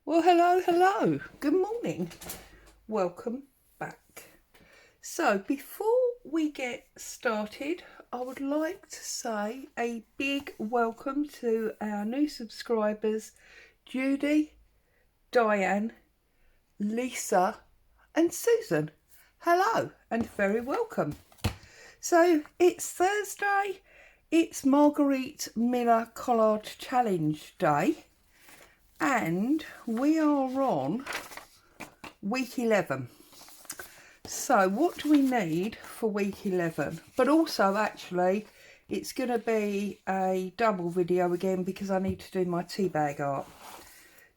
Well, hello. Good morning. Welcome back. So, before we get started, I would like to say a big welcome to our new subscribers, Judy, Diane, Lisa, and Susan. Hello and very welcome. So, it's Thursday. It's Marguerite Miller Collage Challenge Day. And we are on week 11. So what do we need for week 11? But also actually it's going to be a double video again because I need to do my tea bag art.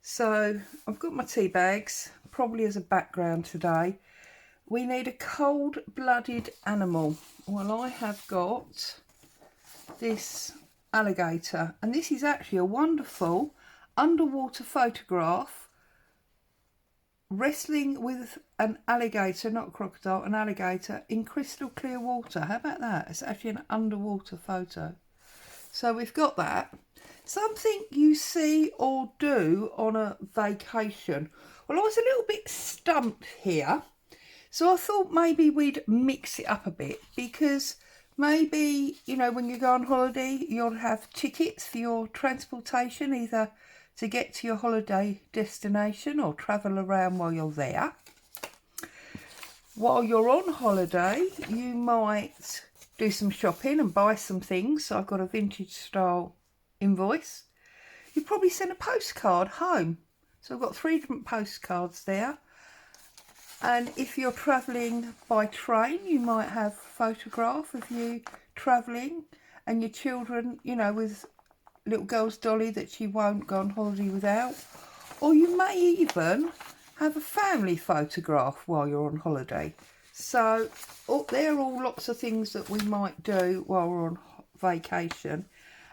So I've got my tea bags probably as a background today. We need a cold-blooded animal. Well, I have got this alligator, and this is actually a wonderful underwater photograph wrestling with an alligator, not a crocodile, an alligator in crystal clear water. How about that? It's actually an underwater photo. So we've got that. Something you see or do on a vacation. Well, I was a little bit stumped here, so I thought maybe we'd mix it up a bit, because maybe, you know, when you go on holiday, you'll have tickets for your transportation, either to get to your holiday destination or travel around while you're there. While you're on holiday, you might do some shopping and buy some things. So I've got a vintage style invoice. You probably send a postcard home. So I've got 3 different postcards there. And if you're travelling by train, you might have a photograph of you travelling and your children, you know, with little girl's dolly that she won't go on holiday without. Or you may even have a family photograph while you're on holiday. So they're all lots of things that we might do while we're on vacation.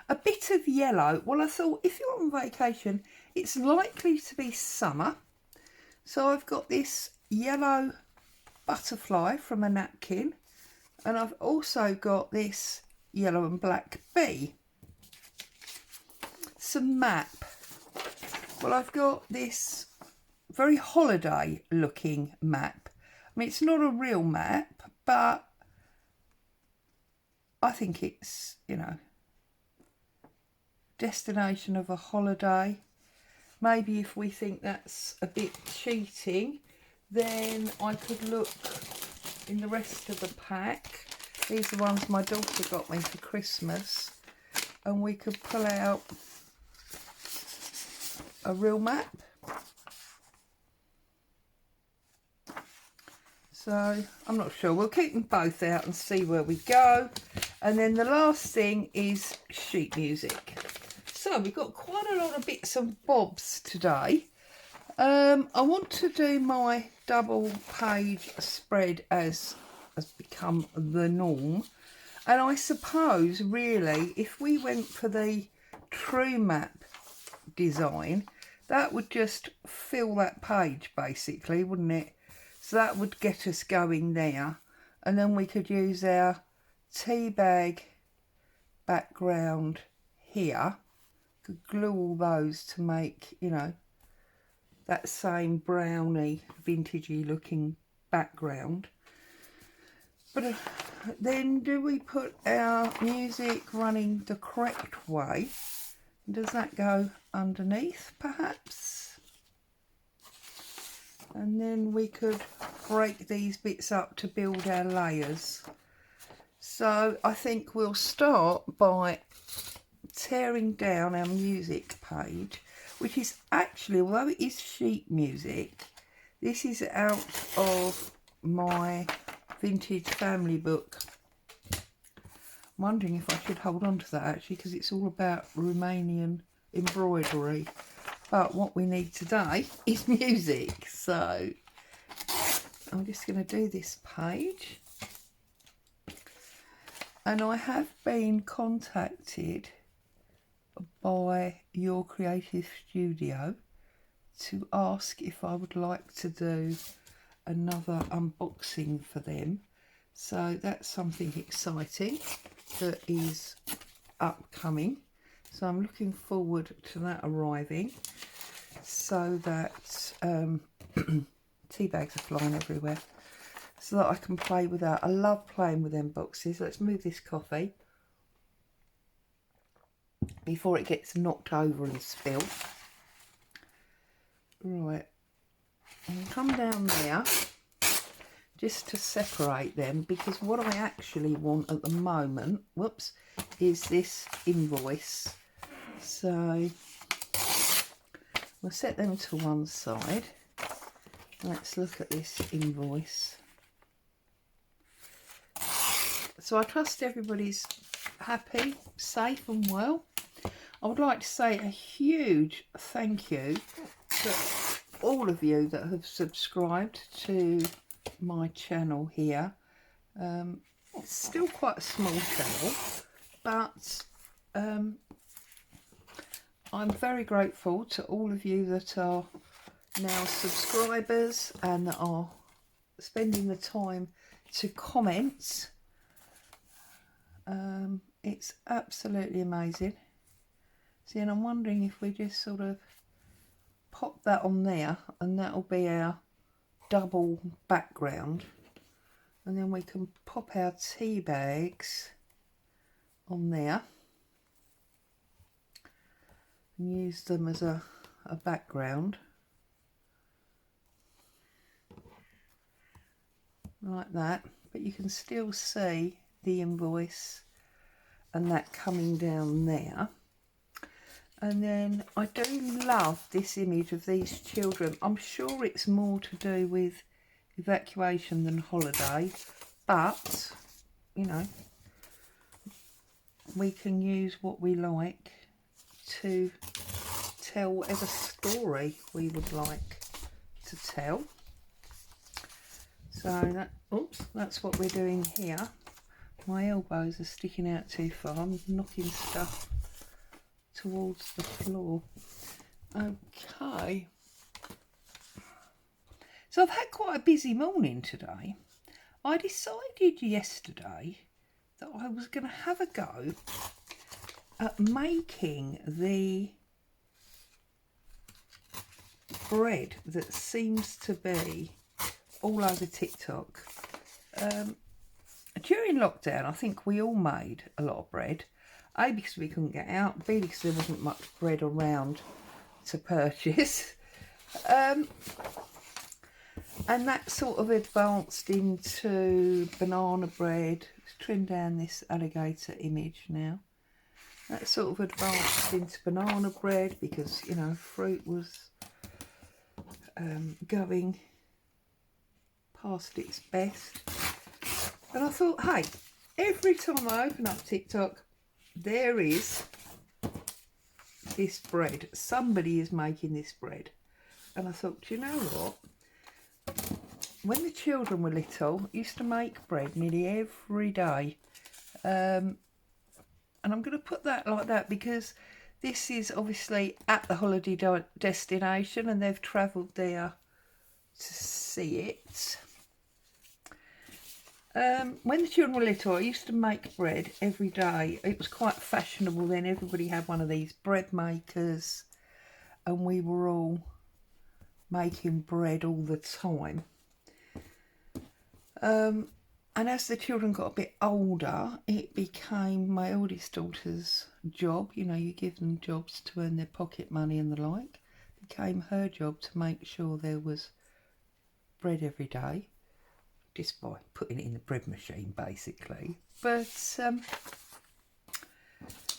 A bit of yellow. Well, I thought if you're on vacation, it's likely to be summer. So I've got this yellow butterfly from a napkin, and I've also got this yellow and black bee. Some map. Well, I've got this very holiday looking map. I mean, it's not a real map, but I think it's, you know, destination of a holiday. Maybe if we think that's a bit cheating, then I could look in the rest of the pack. These are the ones my daughter got me for Christmas, and we could pull out a real map. So I'm not sure. We'll keep them both out and see where we go. And then the last thing is sheet music. So we've got quite a lot of bits and bobs today. I want to do my double page spread as has become the norm. And I suppose really if we went for the true map design, that would just fill that page basically, wouldn't it? So that would get us going there, and then we could use our tea bag background here. Could glue all those to make, you know, that same browny vintagey looking background. But then do we put our music running the correct way? Does that go underneath perhaps? And then we could break these bits up to build our layers. So I think we'll start by tearing down our music page, which is actually, although it is sheet music, this is out of my vintage family book. I'm wondering if I should hold on to that actually, because it's all about Romanian embroidery. But what we need today is music. So I'm just going to do this page. And I have been contacted by Your Creative Studio to ask if I would like to do another unboxing for them. So that's something exciting that is upcoming. So I'm looking forward to that arriving. so that tea bags are flying everywhere, so that I can play with that. I love playing with them boxes. Let's move this coffee before it gets knocked over and spilled. Right, and come down there just to separate them, because what I actually want at the moment, whoops, is this invoice. So we'll set them to one side. Let's look at this invoice. So I trust everybody's happy, safe and well. I would like to say a huge thank you to all of you that have subscribed to my channel here. It's still quite a small channel, but I'm very grateful to all of you that are now subscribers and that are spending the time to comment. It's absolutely amazing. See, and I'm wondering if we just sort of pop that on there, and that'll be our double background, and then we can pop our tea bags on there and use them as a background like that. But you can still see the invoice and that coming down there. And then I do love this image of these children. I'm sure it's more to do with evacuation than holiday, but you know, we can use what we like to tell whatever story we would like to tell. So that, oops, that's what we're doing here. My elbows are sticking out too far. I'm knocking stuff towards the floor. Okay. So I've had quite a busy morning today. I decided yesterday that I was going to have a go at making the bread that seems to be all over TikTok. During lockdown, I think we all made a lot of bread. A, because we couldn't get out. B, because there wasn't much bread around to purchase. And that sort of advanced into banana bread. Let's trim down this alligator image now. That sort of advanced into banana bread because, you know, fruit was going past its best. And I thought, hey, every time I open up TikTok, there is this bread. Somebody is making this bread. And I thought, do you know what? When the children were little, I used to make bread nearly every day. And I'm going to put that like that because this is obviously at the holiday destination and they've travelled there to see it. When the children were little, I used to make bread every day. It was quite fashionable then. Everybody had one of these bread makers and we were all making bread all the time. And as the children got a bit older, it became my oldest daughter's job. You know, you give them jobs to earn their pocket money and the like. It became her job to make sure there was bread every day. Just by putting it in the bread machine, basically. But,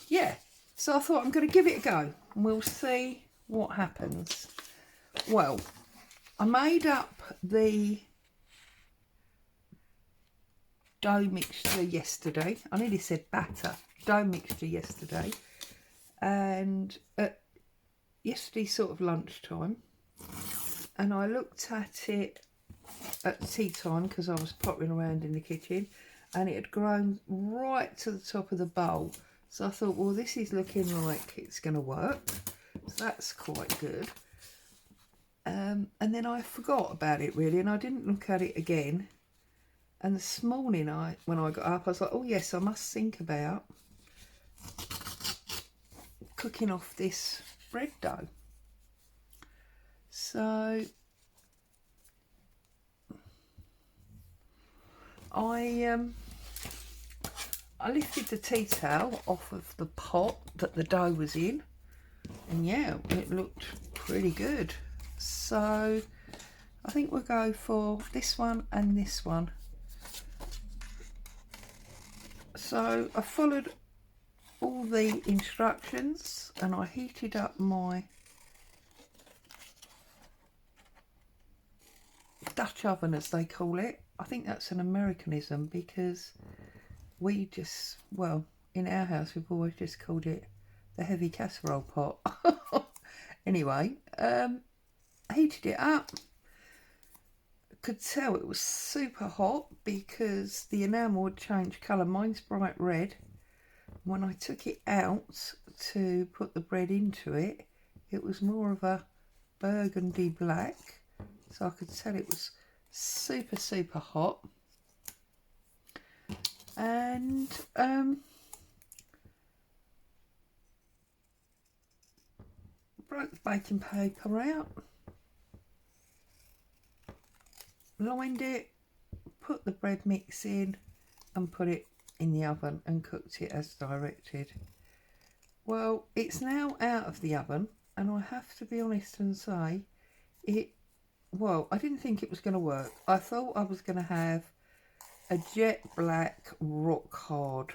yeah. So I thought I'm going to give it a go. And we'll see what happens. Well, I made up the dough mixture yesterday. I nearly said batter. Dough mixture yesterday. And at yesterday sort of lunchtime. And I looked at it at tea time because I was pottering around in the kitchen and it had grown right to the top of the bowl. So I thought, well, this is looking like it's going to work. So that's quite good. And then I forgot about it really and I didn't look at it again. And this morning when I got up, I was like, oh yes, I must think about cooking off this bread dough. So I lifted the tea towel off of the pot that the dough was in, and yeah, it looked pretty good. So I think we'll go for this one and this one. So I followed all the instructions and I heated up my Dutch oven, as they call it. I think that's an Americanism, because we just, well, in our house we've always just called it the heavy casserole pot. Anyway, heated it up. Could tell it was super hot because the enamel would change colour. Mine's bright red. When I took it out to put the bread into it, it was more of a burgundy black, so I could tell it was super, super hot. And broke the baking paper out, lined it, put the bread mix in and put it in the oven and cooked it as directed. Well, it's now out of the oven, and I have to be honest and say well, I didn't think it was going to work. I thought I was going to have a jet black rock hard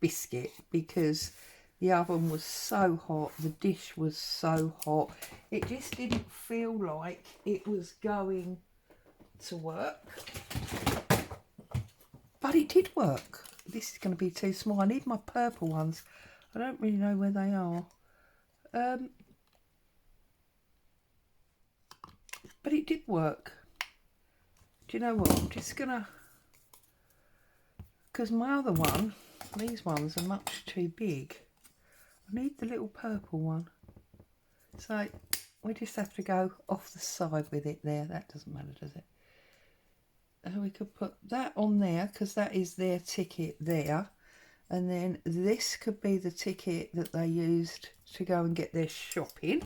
biscuit, because the oven was so hot, the dish was so hot, it just didn't feel like it was going to work. But it did work. This is going to be too small. I need my purple ones. I don't really know where they are. But it did work. Do you know what? I'm just going to... Because my other one, these ones are much too big. I need the little purple one. So we just have to go off the side with it there. That doesn't matter, does it? We could put that on there because that is their ticket there, and then this could be the ticket that they used to go and get their shopping.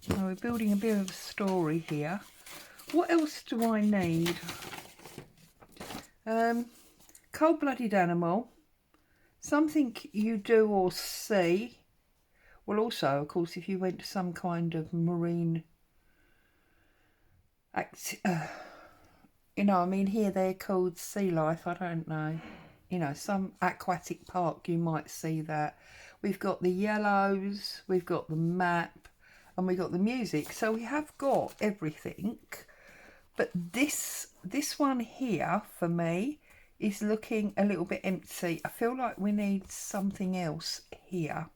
So we're building a bit of a story here. What else do I need? Cold-blooded animal, something you do or see. Well, also, of course, if you went to some kind of marine you know, I mean, here they're called sea life, I don't know. You know, some aquatic park, you might see that. We've got the yellows, we've got the map, and we've got the music. So we have got everything. But this one here, for me, is looking a little bit empty. I feel like we need something else here.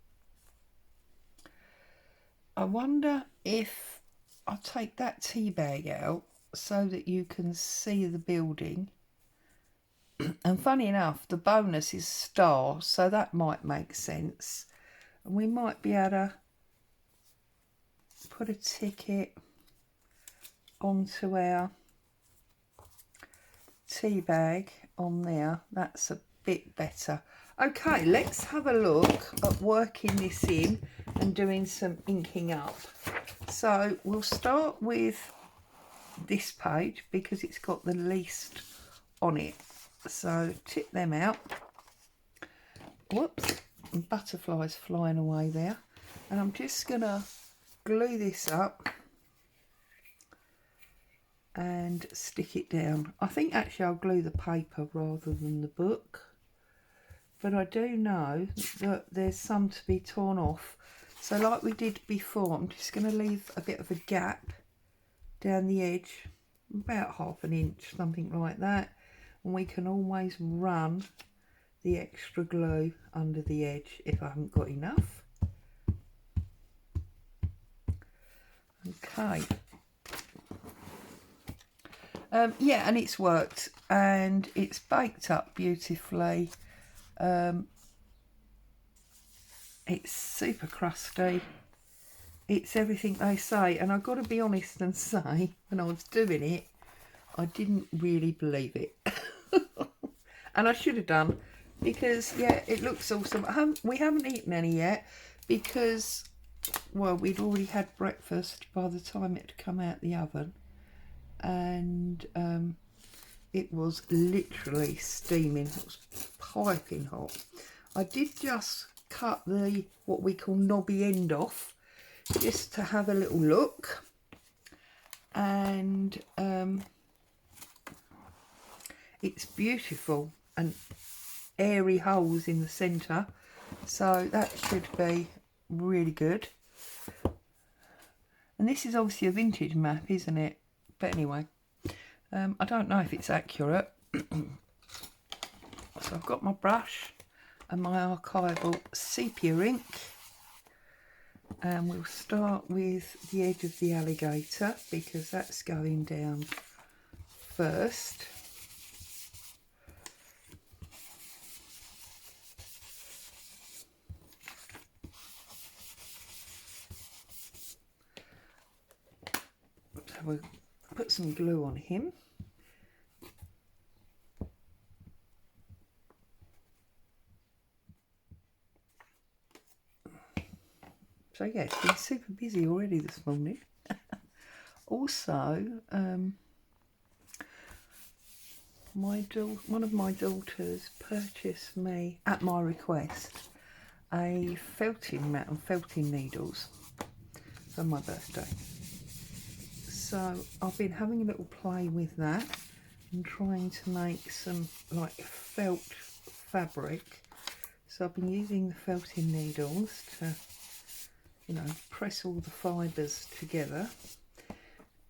I wonder if I'll take that tea bag out so that you can see the building. And funny enough, the bonus is star, so that might make sense. And we might be able to put a ticket onto our tea bag on there. That's a bit better. Okay, let's have a look at working this in and doing some inking up. So we'll start with this page because it's got the least on it. So tip them out. Whoops, and butterflies flying away there. And I'm just gonna glue this up and stick it down. I think actually I'll glue the paper rather than the book, but I do know that there's some to be torn off. So like we did before, I'm just going to leave a bit of a gap down the edge, about 1/2 inch, something like that, and we can always run the extra glue under the edge if I haven't got enough. Okay. Yeah, and it's worked and it's baked up beautifully. It's super crusty. It's everything they say, and I've got to be honest and say, when I was doing it, I didn't really believe it. And I should have done, because yeah, it looks awesome. We haven't eaten any yet because well, we'd already had breakfast by the time it had come out the oven, and it was literally steaming. It was piping hot. I did just cut the what we call knobby end off just to have a little look, and it's beautiful and airy holes in the centre, so that should be really good. And this is obviously a vintage map, isn't it? But anyway, I don't know if it's accurate. So I've got my brush and my archival sepia ink, and we'll start with the edge of the alligator because that's going down first. So we'll put some glue on him. So yeah, it's been super busy already this morning. Also, one of my daughters purchased me, at my request, a felting mat and felting needles for my birthday. So I've been having a little play with that and trying to make some like felt fabric. So I've been using the felting needles to, you know, press all the fibres together,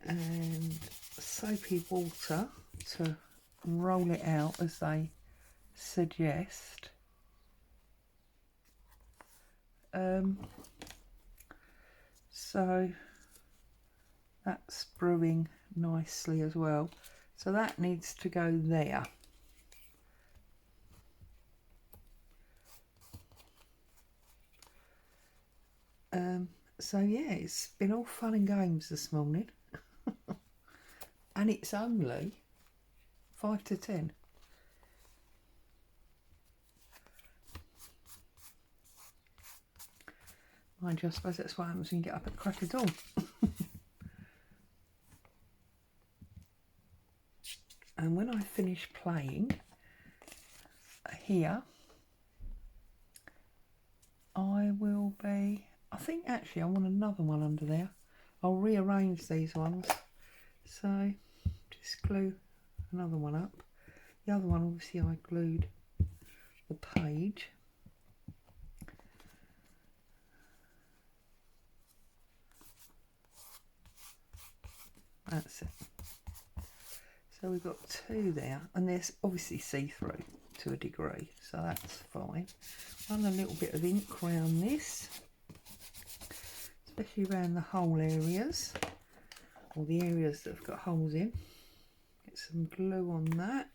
and soapy water to roll it out as they suggest. So that's brewing nicely as well. So that needs to go there. So yeah, it's been all fun and games this morning. And it's only 5 to 10. Mind you, I suppose that's what happens when you get up at the crack of dawn. And when I finish playing here, I will be, I think actually I want another one under there. I'll rearrange these ones. So just glue another one up. The other one, obviously, I glued the page. That's it. So we've got two there, and there's obviously see-through to a degree, so that's fine. Run a little bit of ink around this, especially around the hole areas, or the areas that have got holes in. Get some glue on that.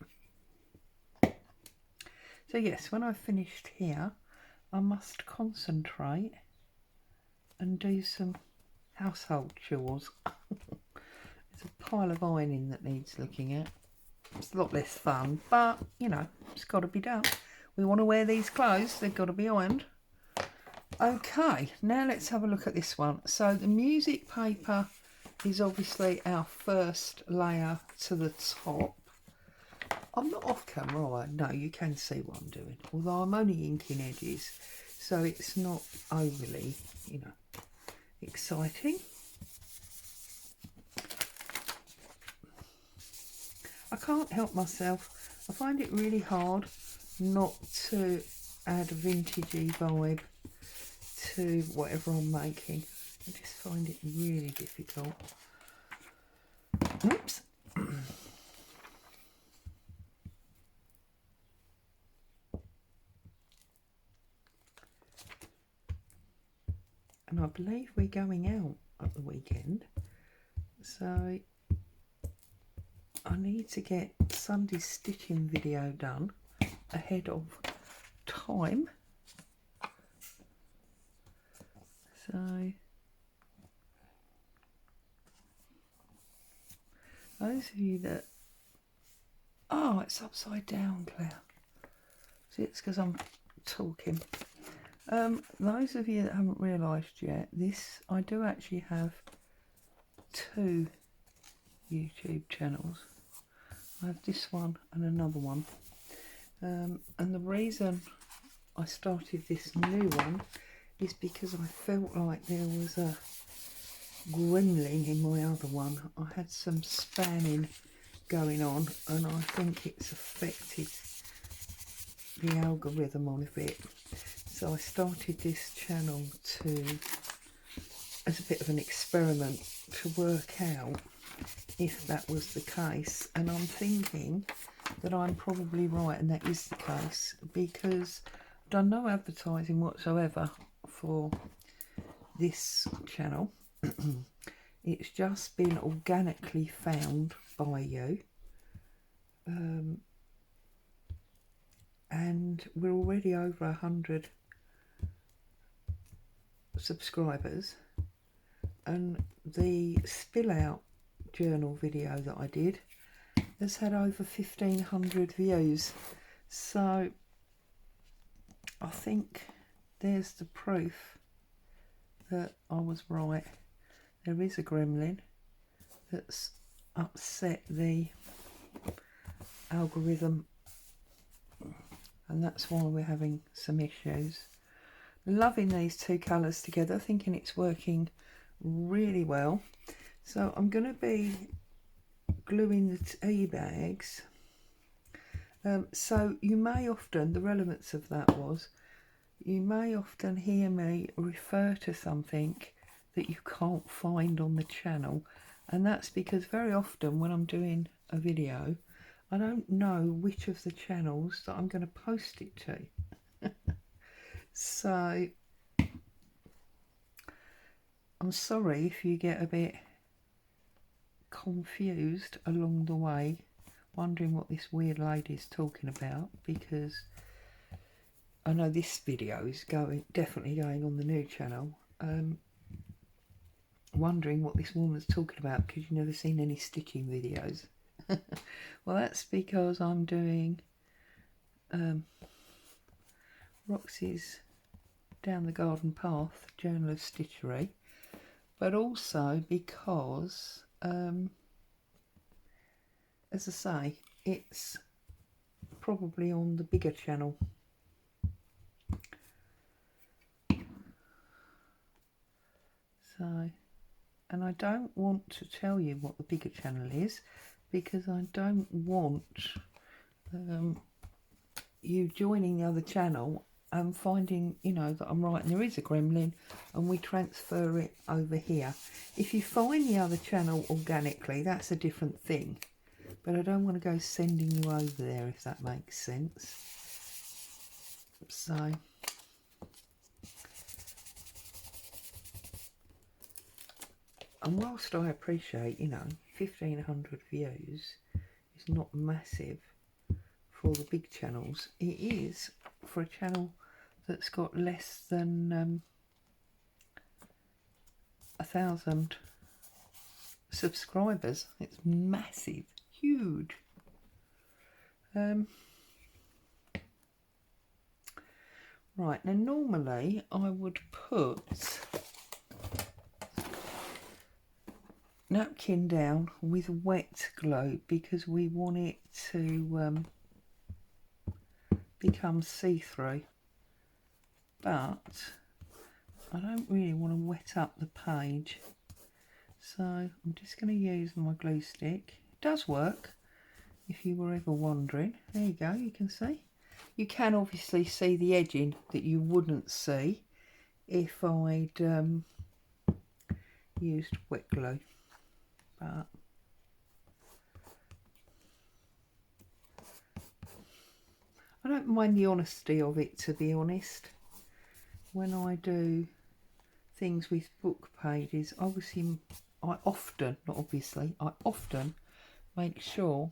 So yes, when I've finished here, I must concentrate and do some household chores. There's a pile of ironing that needs looking at. It's a lot less fun, but you know, it's got to be done. We want to wear these clothes, they've got to be ironed. Okay, now let's have a look at this one. So the music paper is obviously our first layer to the top. I'm not off camera, are I? No, you can see what I'm doing, although I'm only inking edges, so it's not overly, you know, exciting. I can't help myself. I find it really hard not to add a vintagey vibe to whatever I'm making. I just find it really difficult. Oops. And I believe we're going out at the weekend, so I need to get Sunday's stitching video done ahead of time. So those of you that, oh, it's upside down, Claire. See, it's because I'm talking. Those of you that haven't realised yet, I do actually have 2 YouTube channels. I have this one and another one. And the reason I started this new one is because I felt like there was a gremlin in my other one. I had some spamming going on and I think it's affected the algorithm on a bit. So I started this channel as a bit of an experiment to work out if that was the case, and I'm thinking that I'm probably right and that is the case, because I've done no advertising whatsoever for this channel. It's just been organically found by you, and we're already over 100 subscribers, and the spill out journal video that I did has had over 1,500 views. So I think there's the proof that I was right. There is a gremlin that's upset the algorithm, and that's why we're having some issues. Loving these 2 colours together, thinking it's working really well. So I'm going to be gluing the tea bags. So you may often, the relevance of that was, you may often hear me refer to something that you can't find on the channel, and that's because very often when I'm doing a video, I don't know which of the channels that I'm going to post it to. So I'm sorry if you get a bit confused along the way, wondering what this weird lady's talking about, because I know this video is definitely going on the new channel. Wondering what this woman's talking about because you've never seen any stitching videos. Well, that's because I'm doing Roxy's Down the Garden Path Journal of Stitchery, but also because as I say, it's probably on the bigger channel. So, and I don't want to tell you what the bigger channel is because I don't want you joining the other channel and finding, you know, that I'm right and there is a gremlin and we transfer it over here. If you find the other channel organically, that's a different thing. But I don't want to go sending you over there, if that makes sense. So and whilst I appreciate, you know, 1,500 views is not massive for the big channels, it is for a channel that's got less than 1,000 subscribers. It's massive, huge. Right, now normally I would put napkin down with wet glue because we want it to become see-through, but I don't really want to wet up the page, so I'm just going to use my glue stick. It does work, if you were ever wondering. There you go, you can see. You can obviously see the edging that you wouldn't see if I'd used wet glue. But I don't mind the honesty of it, to be honest. When I do things with book pages, obviously I often make sure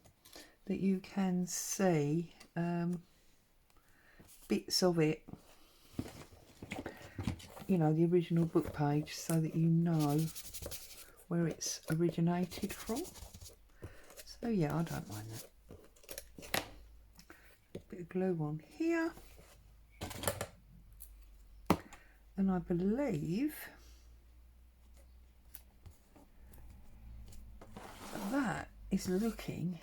that you can see bits of it, you know, the original book page, so that you know where it's originated from. So yeah, I don't mind that. A bit of glue on here. And I believe that is looking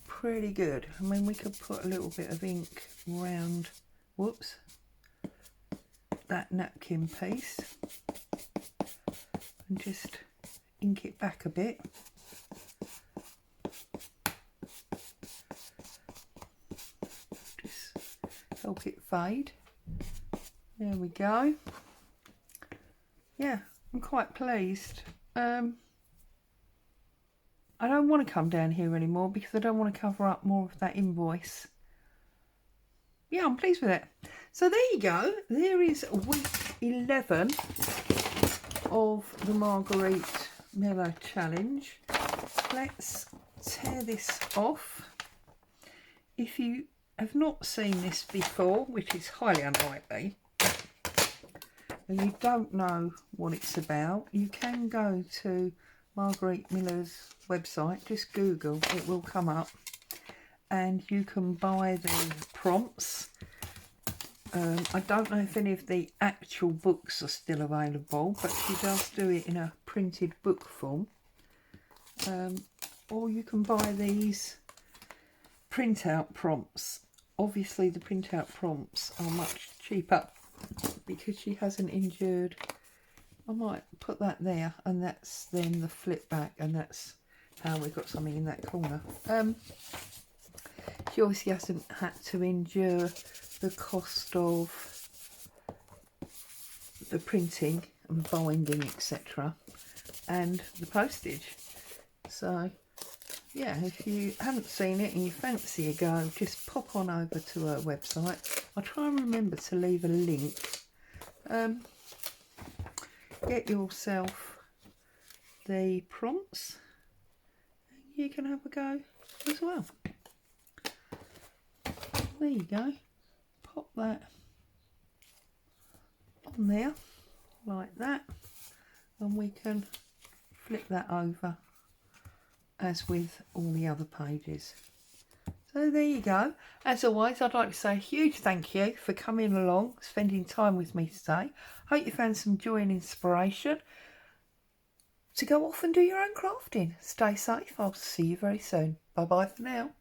pretty good. I mean, we could put a little bit of ink around, whoops, that napkin piece and just ink it back a bit. Just help it fade. There we go. Yeah, I'm quite pleased. I don't want to come down here anymore because I don't want to cover up more of that invoice. Yeah, I'm pleased with it. So there you go. There is week 11 of the Marguerite Mellow Challenge. Let's tear this off. If you have not seen this before, which is highly unlikely, and you don't know what it's about, you can go to Marguerite Miller's website, just Google, it will come up, and you can buy the prompts. I don't know if any of the actual books are still available, but she does do it in a printed book form. Or you can buy these printout prompts. Obviously the printout prompts are much cheaper because she hasn't endured. I might put that there, and that's then the flip back, and that's how we've got something in that corner. She obviously hasn't had to endure the cost of the printing and binding, etc., and the postage. So yeah, if you haven't seen it and you fancy a go, just pop on over to her website. I'll try and remember to leave a link. Get yourself the prompts, and you can have a go as well. There you go. Pop that on there like that, and we can flip that over as with all the other pages. So there you go. As always, I'd like to say a huge thank you for coming along, spending time with me today. Hope you found some joy and inspiration to go off and do your own crafting. Stay safe. I'll see you very soon. Bye bye for now.